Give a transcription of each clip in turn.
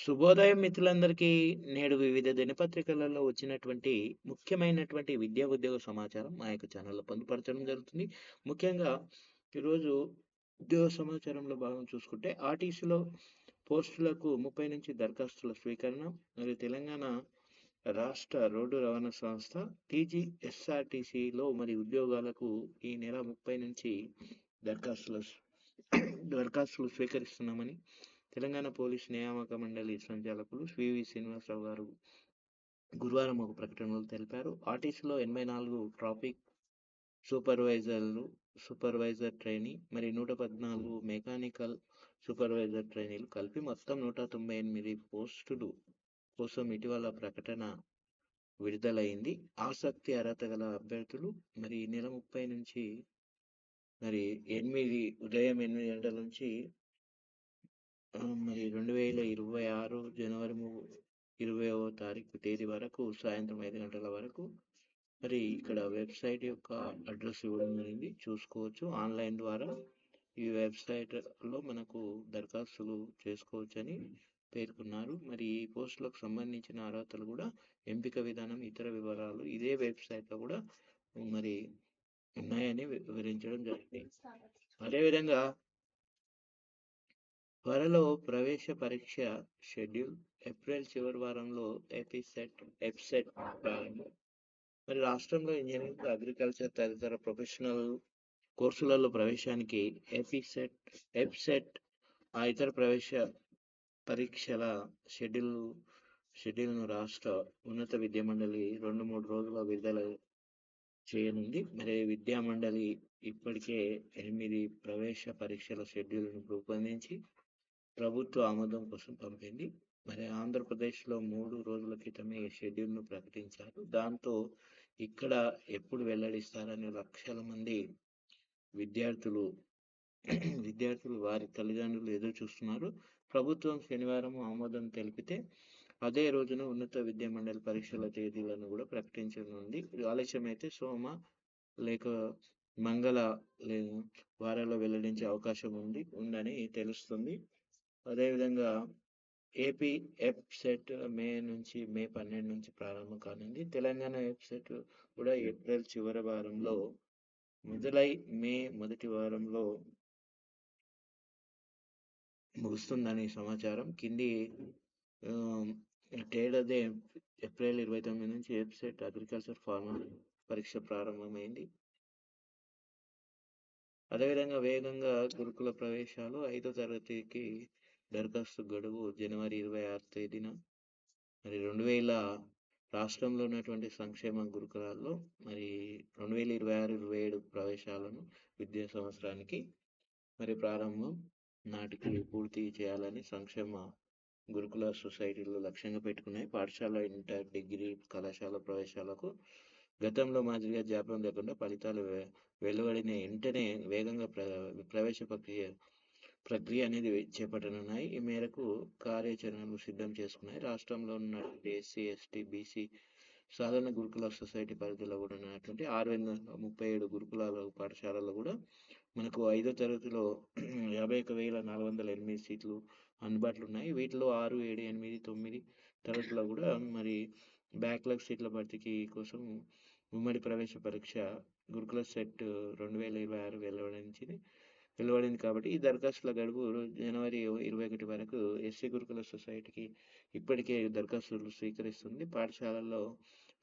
శుభోదయం మిత్రులందరికీ. నేడు వివిధ దినపత్రికలలో వచ్చినటువంటి ముఖ్యమైనటువంటి విద్యా ఉద్యోగ సమాచారం మా యొక్క ఛానల్లో పొందుపరచడం జరుగుతుంది. ముఖ్యంగా ఈరోజు ఉద్యోగ సమాచారంలో భాగం చూసుకుంటే ఆర్టీసీలో పోస్టులకు 30 నుంచి దరఖాస్తుల స్వీకరణ. మరియు తెలంగాణ రాష్ట్ర రోడ్డు రవాణా సంస్థ టీజీఎస్ఆర్టీసీలో మరి ఉద్యోగాలకు ఈ నెల 30 నుంచి దరఖాస్తులు దరఖాస్తులు స్వీకరిస్తున్నామని తెలంగాణ పోలీస్ నియామక మండలి సంచాలకులు వివి శ్రీనివాసరావు గారు గురువారం ఒక ప్రకటనలో తెలిపారు. ఆర్టీసీలో 84 ట్రాఫిక్ సూపర్వైజర్ ట్రైనీ మరి 114 మెకానికల్ సూపర్వైజర్ ట్రైనీలు కలిపి మొత్తం 198 పోస్టులు కోసం ఇటీవల ప్రకటన విడుదలైంది. ఆసక్తి అర్హత గల అభ్యర్థులు మరి ఈ నెల 30 నుంచి మరి ఉదయం 8 గంటల నుంచి మరి 2026 జనవరి 20వ తారీఖు తేదీ వరకు సాయంత్రం 5 గంటల వరకు మరి ఇక్కడ వెబ్సైట్ యొక్క అడ్రస్ ఇవ్వడం జరిగింది, చూసుకోవచ్చు. ఆన్లైన్ ద్వారా ఈ వెబ్సైట్లో మనకు దరఖాస్తులు చేసుకోవచ్చని పేర్కొన్నారు. మరి ఈ పోస్టులకు సంబంధించిన అర్హతలు కూడా, ఎంపిక విధానం, ఇతర వివరాలు ఇదే వెబ్సైట్లో కూడా మరి ఉన్నాయని వివరించడం జరిగింది. అదేవిధంగా త్వరలో ప్రవేశ పరీక్ష షెడ్యూల్. ఏప్రిల్ చివరి వారంలో ఎఫ్సెట్ ప్రారంభం. మరి రాష్ట్రంలో ఇంజనీరింగ్, అగ్రికల్చర్ తదితర ప్రొఫెషనల్ కోర్సులలో ప్రవేశానికి ఎఫ్సెట్ ఆ ఇతర ప్రవేశ పరీక్షల షెడ్యూల్ను రాష్ట్ర ఉన్నత విద్యా మండలి 2-3 రోజుల విడుదల చేయనుంది. మరి విద్యా మండలి ఇప్పటికే 8 ప్రవేశ పరీక్షల షెడ్యూల్ను రూపొందించి ప్రభుత్వ ఆమోదం కోసం పంపింది. మరి ఆంధ్రప్రదేశ్లో 3 రోజుల క్రితమే ఈ షెడ్యూల్ను ప్రకటించారు. దాంతో ఇక్కడ ఎప్పుడు వెల్లడిస్తారని లక్షల మంది విద్యార్థులు వారి తల్లిదండ్రులు ఎదురు చూస్తున్నారు. ప్రభుత్వం శనివారం ఆమోదం తెలిపితే అదే రోజున ఉన్నత విద్యా మండలి పరీక్షల తేదీలను కూడా ప్రకటించనుంది. ఆలస్యమైతే సోమ లేక మంగళ వారాల్లో వెల్లడించే అవకాశం ఉందని తెలుస్తుంది. అదేవిధంగా ఏపీ ఎఫ్సెట్ మే 12 నుంచి ప్రారంభం కానుంది. తెలంగాణ ఎఫ్సెట్ కూడా ఏప్రిల్ చివరి వారంలో మొదలై మే మొదటి వారంలో ముగుస్తుందని సమాచారం. కింది ఏడాది ఏప్రిల్ 29 నుంచి ఎఫ్సెట్ అగ్రికల్చర్ ఫార్మర్ పరీక్ష ప్రారంభమైంది. అదేవిధంగా వేగంగా గురుకుల ప్రవేశాలు. 5వ తరగతికి దరఖాస్తు గడువు జనవరి 26 తేదీన. మరి 2000 రాష్ట్రంలో ఉన్నటువంటి సంక్షేమ గురుకులాల్లో మరి 2026-27 ప్రవేశాలను విద్యా సంవత్సరానికి మరి ప్రారంభం నాటికి పూర్తి చేయాలని సంక్షేమ గురుకుల సొసైటీలు లక్ష్యంగా పెట్టుకున్నాయి. పాఠశాల, ఇంటర్, డిగ్రీ కళాశాల ప్రవేశాలకు గతంలో మాదిరిగా జాప్యం లేకుండా ఫలితాలు వెలువడిన వెంటనే వేగంగా ప్రవేశ ప్రక్రియ అనేది చేపట్టనున్నాయి. ఈ మేరకు కార్యాచరణలు సిద్ధం చేసుకున్నాయి. రాష్ట్రంలో ఉన్నటువంటి ఎస్సీ, ఎస్టీ, బీసీ సాధారణ గురుకుల సొసైటీ పరిధిలో కూడా ఉన్నటువంటి 637 గురుకులాల పాఠశాలలో కూడా మనకు 5వ తరగతిలో 51,408 సీట్లు అందుబాటులో ఉన్నాయి. వీటిలో 6, 7, 8, 9 తరగతిలో కూడా మరి బ్యాక్లాగ్ సీట్ల భర్తీకి కోసం ఉమ్మడి ప్రవేశ పరీక్ష గురుకుల సెట్ 2026 వెలువడింది కాబట్టి ఈ దరఖాస్తుల గడువు జనవరి 21 వరకు ఎస్సీ గురుకుల సొసైటీకి ఇప్పటికే దరఖాస్తులు స్వీకరిస్తుంది.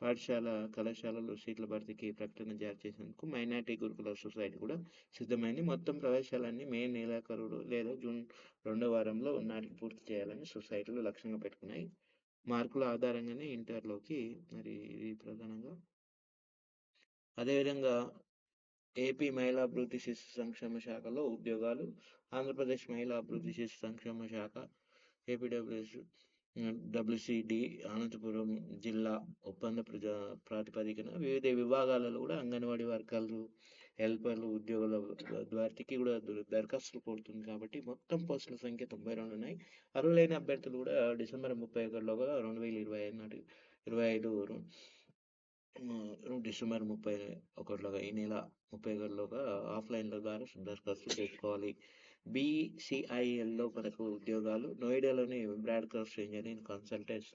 పాఠశాల కళాశాలలో సీట్ల భర్తీకి ప్రకటన జారీ చేసేందుకు మైనార్టీ గురుకుల సొసైటీ కూడా సిద్ధమైంది. మొత్తం ప్రవేశాలన్నీ మే నెలాఖరు లేదా జూన్ 2వ వారంలో నాటికి పూర్తి చేయాలని సొసైటీలు లక్ష్యంగా పెట్టుకున్నాయి. మార్కుల ఆధారంగానే ఇంటర్లోకి మరి ఇది ప్రధానంగా. అదేవిధంగా ఏపీ మహిళా అభివృద్ధి శిశు సంక్షేమ శాఖలో ఉద్యోగాలు. ఆంధ్రప్రదేశ్ మహిళా అభివృద్ధి శిశు సంక్షేమ శాఖ ఏపీడబ్ల్యూసీడీ అనంతపురం జిల్లా ఒప్పంద ప్రాతిపదికన వివిధ విభాగాలలో కూడా అంగన్వాడీ వర్కర్లు, హెల్పర్లు ఉద్యోగుల భర్తీకి కూడా దరఖాస్తులు కోరుతుంది. కాబట్టి మొత్తం పోస్టుల సంఖ్య 92 ఉన్నాయి. అర్హులైన అభ్యర్థులు కూడా డిసెంబర్ 31లోగా 2025 డిసెంబర్ 31లోగా ఈ నెల 31లోగా ఆఫ్లైన్ల ద్వారా దరఖాస్తు చేసుకోవాలి. బీసీఐఎల్లో మనకు ఉద్యోగాలు, నోయిడాలోని బ్రాడ్కాస్ట్ ఇంజనీరింగ్ కన్సల్టెంట్స్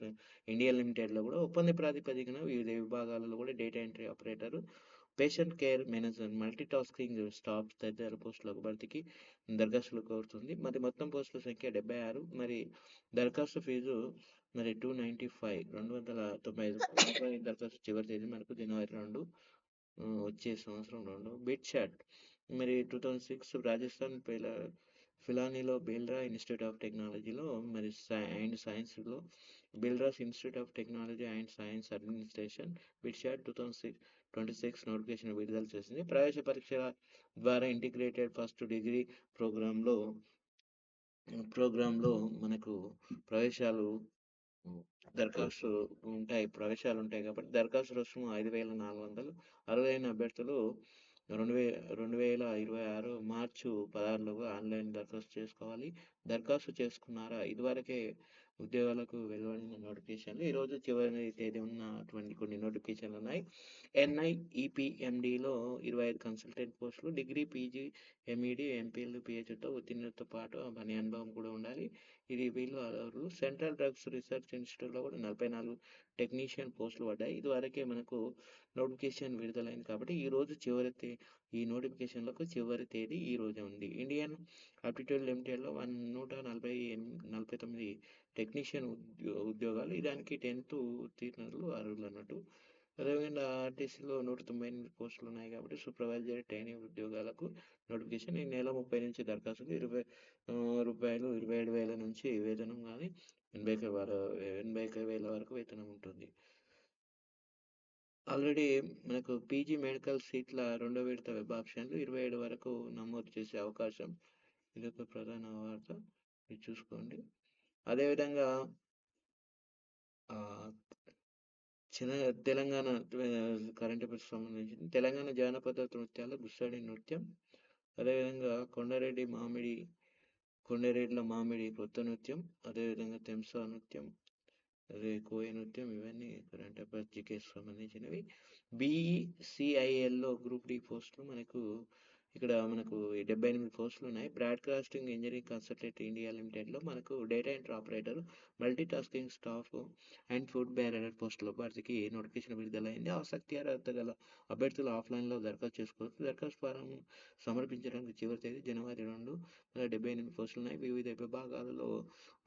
ఇండియా లిమిటెడ్లో కూడా ఒప్పంద ప్రాతిపదికన వివిధ విభాగాలలో కూడా data entry operator, patient care manager, multi tasking staff తదితర పోస్టులకు భర్తీకి దరఖాస్తులు కోరుతుంది. మరి మొత్తం పోస్టుల సంఖ్య 76. మరి దరఖాస్తు ఫీజు మరి 295 దరఖాస్తు చివరి తేదీ మనకు జనవరి 2 వచ్చే సంవత్సరం 2. బిట్ చాట్ మరి 2006 రాజస్థాన్ ఫిలానీలో బేల్రా ఇన్స్టిట్యూట్ ఆఫ్ టెక్నాలజీలో మరి అండ్ సైన్స్లో Birla institute of technology and science administration BITSAT 2026 notification విడుదల చేసింది. ప్రవేశ పరీక్ష ద్వారా ఇంటిగ్రేటెడ్ ఫస్ట్ డిగ్రీ ప్రోగ్రాంలో మనకు ప్రవేశాలు ప్రవేశాలు ఉంటాయి కాబట్టి దరఖాస్తు రుసుము 5,400. అర్హులైన అభ్యర్థులు 2026 మార్చి 16లోగా ఆన్లైన్ దరఖాస్తు చేసుకోవాలి. దరఖాస్తు చేసుకున్నారా? ఇదివరకే ఉద్యోగాలకు వెలువడిన నోటిఫికేషన్లు. ఈరోజు చివరి తేదీ ఉన్నటువంటి కొన్ని నోటిఫికేషన్లు ఉన్నాయి. NIEPMDలో 25 కన్సల్టెంట్ పోస్టులు, డిగ్రీ, పీజీ, ఎంఈడి, ఎంపీఎల్, పిహెచ్తో ఉత్తీర్ణతతో పాటు పని అనుభవం కూడా ఉండాలి. ఇది వీళ్ళు అర్హులు. సెంట్రల్ డ్రగ్స్ రీసెర్చ్ ఇన్స్టిట్యూట్లో కూడా 44 టెక్నీషియన్ పోస్టులు పడ్డాయి. ఇదివరకే మనకు నోటిఫికేషన్ విడుదలైంది కాబట్టి ఈ నోటిఫికేషన్లకు చివరి తేదీ ఈ రోజే ఉంది. ఇండియన్ ఆప్టిట్యూడ్ లిమిటెడ్లో 149 టెక్నీషియన్ ఉద్యోగాలు. దానికి 10th ఉత్తీర్ణులు అర్హులు అన్నట్టు. అదేవిధంగా ఆర్టీసీలో 198 పోస్టులు ఉన్నాయి కాబట్టి సూపర్వైజర్, ట్రైనింగ్ ఉద్యోగాలకు నోటిఫికేషన్. ఈ నెల 30 నుంచి దరఖాస్తులు. రూపాయలు 27,000 నుంచి వేతనం కానీ 85,000 వరకు వేతనం ఉంటుంది. ఆల్రెడీ మనకు పీజీ మెడికల్ సీట్ల 2వ విడత వెబ్ ఆప్షన్లు 27 వరకు నమోదు చేసే అవకాశం. ఇది ఒక ప్రధాన వార్త, ఇది చూసుకోండి. అదేవిధంగా తెలంగాణ కరెంట్ అఫైర్స్ సంబంధించింది. తెలంగాణ జానపద నృత్యాలు గుస్సాడి నృత్యం, అదేవిధంగా కొండరేడ్ల మామిడి కొత్త నృత్యం, అదేవిధంగా తెంసా నృత్యం, అదే కోయ నృత్యం, ఇవన్నీ కరెంట్ అఫైర్స్ జీకేకి సంబంధించినవి. బీసీఐఎల్లో గ్రూప్ డి పోస్టులు ఇక్కడ మనకు 78 పోస్టులు ఉన్నాయి. బ్రాడ్కాస్టింగ్ ఇంజనీరింగ్ కన్సల్టెంట్ ఇండియా లిమిటెడ్లో మనకు data entry operator, multi tasking staff and food bearer పోస్టుల భర్తీకి నోటిఫికేషన్ విడుదలైంది. ఆసక్తి అర్హత గల అభ్యర్థులు ఆఫ్లైన్లో దరఖాస్తు చేసుకోవచ్చు. దరఖాస్తు ఫారం సమర్పించడానికి చివరి తేదీ జనవరి 2. 78 పోస్టులు ఉన్నాయి. వివిధ విభాగాలలో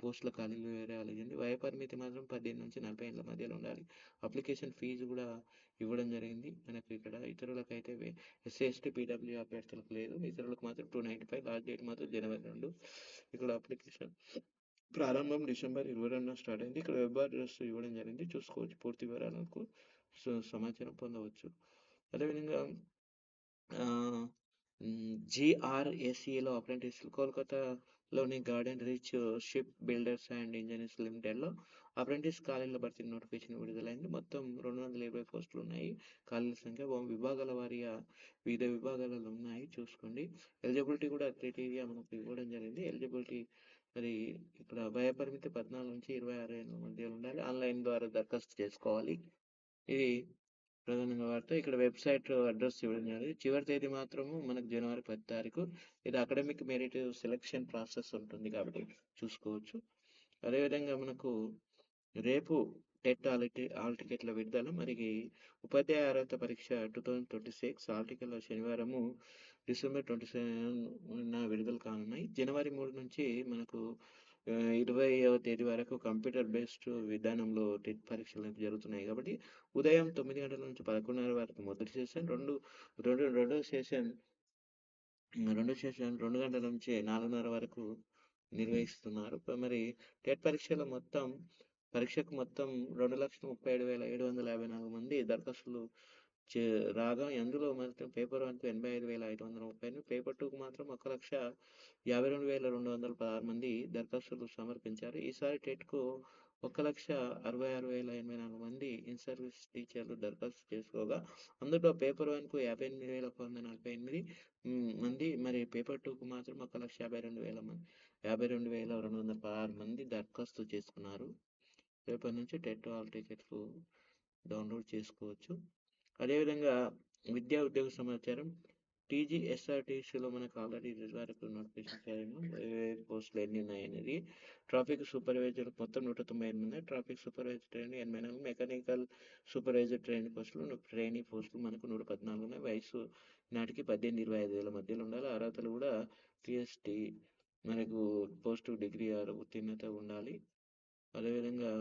పోస్టుల ఖాళీలు వివరాలు. వయోపరిమితి మాత్రం 18 నుంచి 40 ఏళ్ళ మధ్యలో ఉండాలి. అప్లికేషన్ ఫీజు కూడా ఇవ్వడం జరిగింది. మనకు ఇక్కడ ఇతరులకైతే SC, ST, PW అభ్యర్థులకు లేదు. ఇతరులకు మాత్రం 295. లాస్ట్ డేట్ మాత్రం జనవరి 2. ఇక్కడ అప్లికేషన్ ప్రారంభం డిసెంబర్ 22న స్టార్ట్ అయింది. ఇక్కడ వెబ్ అడ్రస్ ఇవ్వడం జరిగింది, చూసుకోవచ్చు. పూర్తి వివరాలకు సమాచారం పొందవచ్చు. అదేవిధంగా GRACAలో అప్రెంటిస్లు, కోల్కతాలోని garden reach ship builders and engineers లిమిటెడ్లో అప్రెంటిస్ ఖాళీల భర్తీ నోటిఫికేషన్ విడుదలైంది. మొత్తం 220 పోస్టులు ఉన్నాయి. ఖాళీల సంఖ్య విభాగాల వారీగా వివిధ విభాగాలలో ఉన్నాయి, చూసుకోండి. ఎలిజిబిలిటీ కూడా క్రైటీరియా మనకు ఇవ్వడం జరిగింది. ఎలిజిబిలిటీ మరి ఇక్కడ వయోపరిమితి 14 నుంచి 26 ఏళ్ళ మధ్య ఉండాలి. ఆన్లైన్ ద్వారా దరఖాస్తు చేసుకోవాలి. ఇది ప్రధానంగా వార్త. ఇక్కడ వెబ్సైట్ అడ్రస్ ఇవ్వడం జరిగింది. చివరి తేదీ మాత్రము మనకు జనవరి 10. ఇది అకాడమిక్ మెరిట్ సెలెక్షన్ ప్రాసెస్ ఉంటుంది కాబట్టి చూసుకోవచ్చు. అదేవిధంగా మనకు రేపు టెట్ ఆల్ టికెట్ల విడుదల. మరి ఉపాధ్యాయ అర్హత పరీక్ష 2026 ఆల్ టికెట్ల శనివారము డిసెంబర్ 27న విడుదల కానున్నాయి. జనవరి 3 నుంచి మనకు 20వ తేదీ వరకు కంప్యూటర్ బేస్డ్ విధానంలో టెట్ పరీక్షలు జరుగుతున్నాయి కాబట్టి ఉదయం 9 గంటల నుంచి 11:30 వరకు మొదటి సెషన్, రెండో సెషన్ 2 గంటల నుంచి 4:30 వరకు నిర్వహిస్తున్నారు. మరి టెట్ పరీక్షకు మొత్తం 2,37,754 మంది దరఖాస్తులు రాగా, అందులో మాత్రం పేపర్ 1కు 85,530, పేపర్ 2కు మాత్రం 1,52,216 మంది దరఖాస్తులు సమర్పించారు. ఈసారి టెట్కు 1,66,084 మంది ఇన్ సర్వీస్ టీచర్లు దరఖాస్తు చేసుకోగా, అందులో పేపర్ 1కు 58,148 మంది, మరి పేపర్ 2కు మాత్రం 1,52,216 మంది దరఖాస్తు చేసుకున్నారు. రేపటి నుంచి టెట్ ఆల్ టికెట్లు డౌన్లోడ్ చేసుకోవచ్చు. అదేవిధంగా విద్యా ఉద్యోగ సమాచారం. టీజీఎస్ఆర్టీసీలో మనకు ఆల్రెడీ ఇది వరకు నోటిఫికేషన్ అయ్యాము. పోస్టులు ఎన్ని ఉన్నాయనేది. ట్రాఫిక్ సూపర్వైజర్ మొత్తం 198 ఉన్నాయి. Traffic supervisor training 84, mechanical supervisor training పోస్టులు ట్రైనింగ్ పోస్టులు మనకు 114 ఉన్నాయి. వయసు నాటికి 18-25 ఏళ్ళ మధ్యలో ఉండాలి. అర్హతలు కూడా టీఎస్టీ మనకు పోస్ట్ డిగ్రీ ఉత్తీర్ణత ఉండాలి. అదేవిధంగా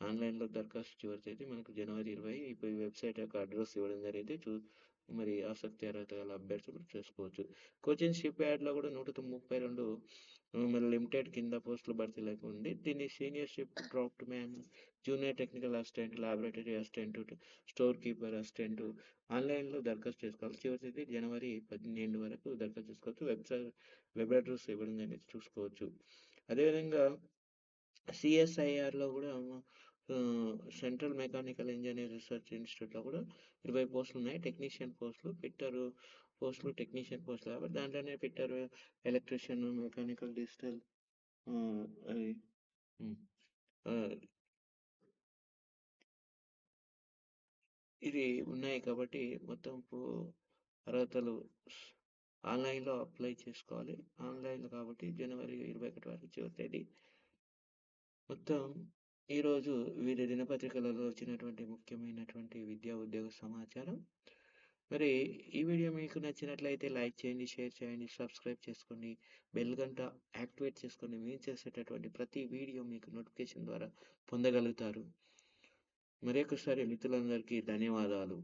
ఆన్లైన్లో దరఖాస్తు చివరి తేదీ మనకు జనవరి 20. ఇప్పుడు ఈ వెబ్సైట్ యొక్క అడ్రస్ ఇవ్వడం జరిగింది. మరి ఆసక్తి అర్హత గల అభ్యర్థులు చేసుకోవచ్చు. కోచింగ్ షిప్ యార్డ్లో కూడా 132 మరి లిమిటెడ్ కింద పోస్టులు భర్తీలకు ఉంది. దీన్ని senior ship draft man, junior technical assistant, laboratory assistant, store keeper assistant ఆన్లైన్లో దరఖాస్తు చేసుకోవాలి. చివరి తేదీ జనవరి 12 వరకు దరఖాస్తు చేసుకోవచ్చు. వెబ్ అడ్రస్ ఇవ్వడం అనేది చూసుకోవచ్చు. అదేవిధంగా సిఎస్ఐఆర్లో కూడా సెంట్రల్ మెకానికల్ ఇంజనీర్ రీసెర్చ్ ఇన్స్టిట్యూట్లో కూడా 20 పోస్టులు ఉన్నాయి. టెక్నీషియన్ పోస్టులు, ఫిట్టర్ పోస్టులు, టెక్నీషియన్ పోస్టులు కాబట్టి దాంట్లోనే ఫిట్టర్, ఎలక్ట్రీషియన్, మెకానికల్, డిజిటల్ అది ఇది ఉన్నాయి కాబట్టి మొత్తం అర్హతలు ఆన్లైన్లో అప్లై చేసుకోవాలి. ఆన్లైన్లో కాబట్టి జనవరి 21 వరకు చివరి తేదీ. మొత్తం ఈరోజు వివిధ దినపత్రికలలో వచ్చినటువంటి ముఖ్యమైనటువంటి విద్యా ఉద్యోగ సమాచారం. మరి ఈ వీడియో మీకు నచ్చినట్లయితే లైక్ చేయండి, షేర్ చేయండి, సబ్స్క్రైబ్ చేసుకోండి, బెల్ గంట యాక్టివేట్ చేసుకొని మేము చేసేటటువంటి ప్రతి వీడియో మీకు నోటిఫికేషన్ ద్వారా పొందగలుగుతారు. మరొకసారి మిత్రులందరికీ ధన్యవాదాలు.